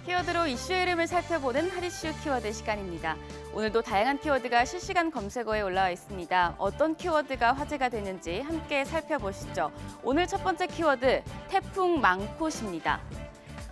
키워드로 이슈의 흐름을 살펴보는 핫이슈 키워드 시간입니다. 오늘도 다양한 키워드가 실시간 검색어에 올라와 있습니다. 어떤 키워드가 화제가 되는지 함께 살펴보시죠. 오늘 첫 번째 키워드, 태풍 망콧입니다.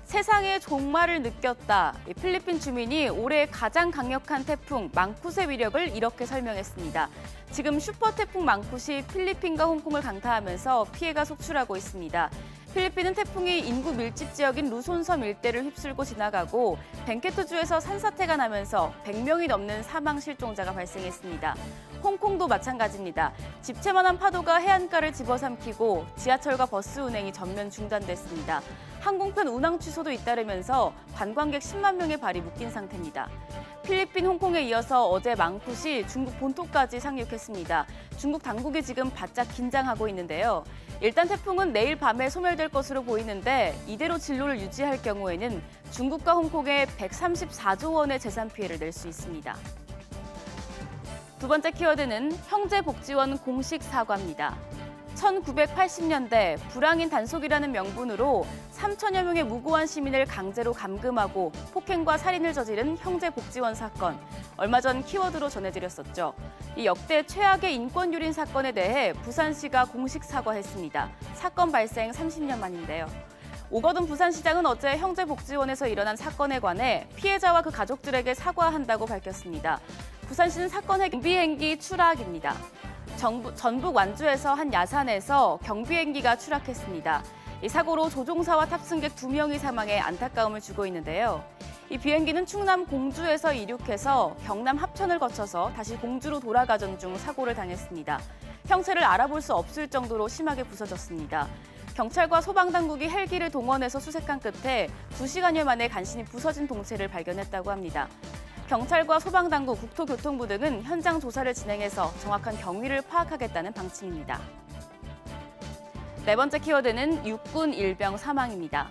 세상의 종말을 느꼈다. 필리핀 주민이 올해 가장 강력한 태풍 망콧의 위력을 이렇게 설명했습니다. 지금 슈퍼 태풍 망콧이 필리핀과 홍콩을 강타하면서 피해가 속출하고 있습니다. 필리핀은 태풍이 인구 밀집 지역인 루손섬 일대를 휩쓸고 지나가고 벤케트주에서 산사태가 나면서 100명이 넘는 사망 실종자가 발생했습니다. 홍콩도 마찬가지입니다. 집채만한 파도가 해안가를 집어삼키고 지하철과 버스 운행이 전면 중단됐습니다. 항공편 운항 취소도 잇따르면서 관광객 10만 명의 발이 묶인 상태입니다. 필리핀, 홍콩에 이어서 어제 망콧이 중국 본토까지 상륙했습니다. 중국 당국이 지금 바짝 긴장하고 있는데요. 일단 태풍은 내일 밤에 소멸될 것으로 보이는데 이대로 진로를 유지할 경우에는 중국과 홍콩에 134조 원의 재산 피해를 낼 수 있습니다. 두 번째 키워드는 형제복지원 공식 사과입니다. 1980년대 불황인 단속이라는 명분으로 3천여 명의 무고한 시민을 강제로 감금하고 폭행과 살인을 저지른 형제복지원 사건. 얼마 전 키워드로 전해드렸었죠. 이 역대 최악의 인권 유린 사건에 대해 부산시가 공식 사과했습니다. 사건 발생 30년 만인데요. 오거돈 부산시장은 어제 형제복지원에서 일어난 사건에 관해 피해자와 그 가족들에게 사과한다고 밝혔습니다. 부산시는 사건의 경비행기 추락입니다. 전북 완주에서 한 야산에서 경비행기가 추락했습니다. 이 사고로 조종사와 탑승객 2명이 사망해 안타까움을 주고 있는데요. 이 비행기는 충남 공주에서 이륙해서 경남 합천을 거쳐서 다시 공주로 돌아가던 중 사고를 당했습니다. 형체를 알아볼 수 없을 정도로 심하게 부서졌습니다. 경찰과 소방당국이 헬기를 동원해서 수색한 끝에 2시간여 만에 간신히 부서진 동체를 발견했다고 합니다. 경찰과 소방당국, 국토교통부 등은 현장 조사를 진행해서 정확한 경위를 파악하겠다는 방침입니다. 네 번째 키워드는 육군 일병 사망입니다.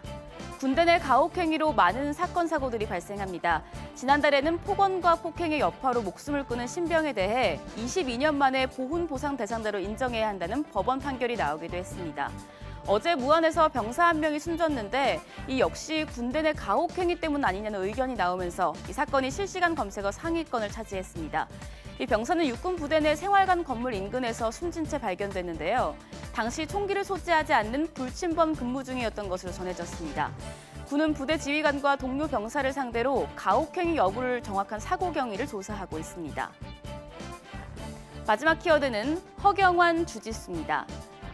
군대 내 가혹행위로 많은 사건, 사고들이 발생합니다. 지난달에는 폭언과 폭행의 여파로 목숨을 끊은 신병에 대해 22년 만에 보훈 보상 대상자로 인정해야 한다는 법원 판결이 나오기도 했습니다. 어제 무안에서 병사 한 명이 숨졌는데 이 역시 군대 내 가혹행위 때문 아니냐는 의견이 나오면서 이 사건이 실시간 검색어 상위권을 차지했습니다. 이 병사는 육군 부대 내 생활관 건물 인근에서 숨진 채 발견됐는데요. 당시 총기를 소지하지 않는 불침범 근무 중이었던 것으로 전해졌습니다. 군은 부대 지휘관과 동료 병사를 상대로 가혹행위 여부를 정확한 사고 경위를 조사하고 있습니다. 마지막 키워드는 허경환 주짓수입니다.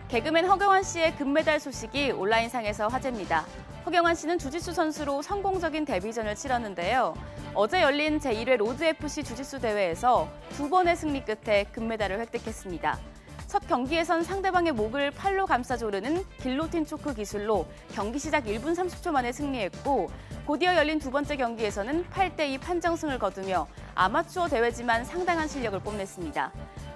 개그맨 허경환 씨의 금메달 소식이 온라인상에서 화제입니다. 허경환 씨는 주짓수 선수로 성공적인 데뷔전을 치렀는데요. 어제 열린 제1회 로드FC 주짓수 대회에서 2번의 승리 끝에 금메달을 획득했습니다. 첫 경기에선 상대방의 목을 팔로 감싸 조르는 길로틴 초크 기술로 경기 시작 1분 30초 만에 승리했고 곧이어 열린 두 번째 경기에서는 8대2 판정승을 거두며 아마추어 대회지만 상당한 실력을 뽐냈습니다.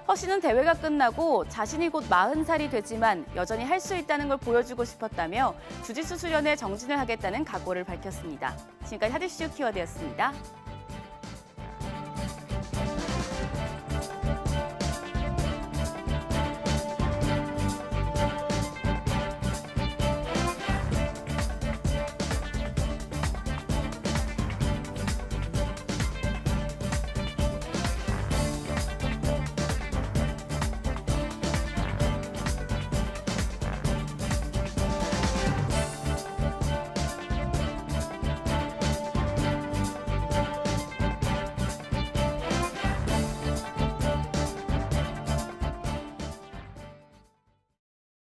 허 씨는 대회가 끝나고 자신이 곧 40살이 되지만 여전히 할 수 있다는 걸 보여주고 싶었다며 주짓수 수련에 정진을 하겠다는 각오를 밝혔습니다. 지금까지 핫이슈 키워드였습니다.